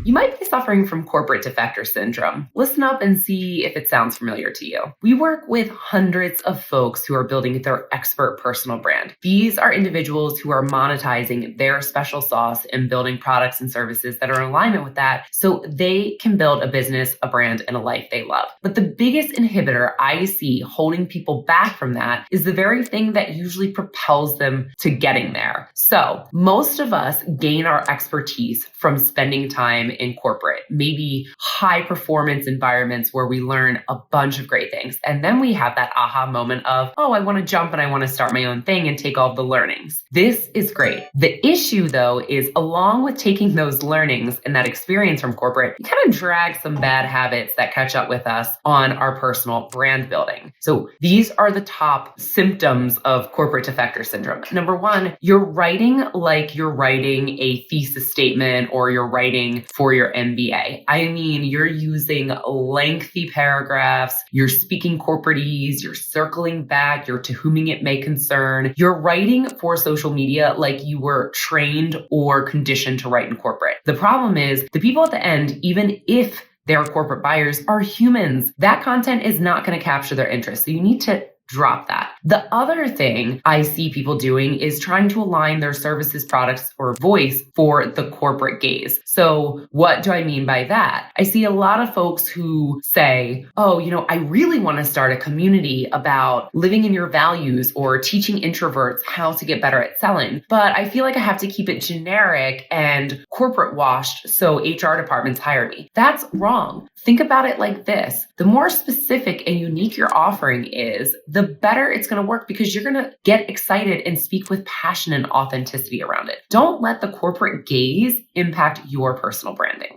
You might be suffering from corporate defector syndrome. Listen up and see if it sounds familiar to you. We work with hundreds of folks who are building their expert personal brand. These are individuals who are monetizing their special sauce and building products and services that are in alignment with that so they can build a business, a brand, and a life they love. But the biggest inhibitor I see holding people back from that is the very thing that usually propels them to getting there. So most of us gain our expertise from spending time in corporate, maybe high performance environments where we learn a bunch of great things. And then we have that aha moment of, oh, I want to jump and I want to start my own thing and take all the learnings. This is great. The issue though is along with taking those learnings and that experience from corporate, you kind of drag some bad habits that catch up with us on our personal brand building. So these are the top symptoms of corporate defector syndrome. Number one, you're writing like you're writing a thesis statement or you're writing for your MBA. I mean, you're using lengthy paragraphs, you're speaking corporatese, you're circling back, you're to whom it may concern. You're writing for social media like you were trained or conditioned to write in corporate. The problem is the people at the end, even if they're corporate buyers, are humans. That content is not going to capture their interest. So you need to drop that. The other thing I see people doing is trying to align their services, products, or voice for the corporate gaze. So what do I mean by that? I see a lot of folks who say, oh, I really want to start a community about living in your values or teaching introverts how to get better at selling. But I feel like I have to keep it generic and corporate washed so HR departments hire me. That's wrong. Think about it like this. The more specific and unique your offering is, the better it's going to work because you're going to get excited and speak with passion and authenticity around it. Don't let the corporate gaze impact your personal branding.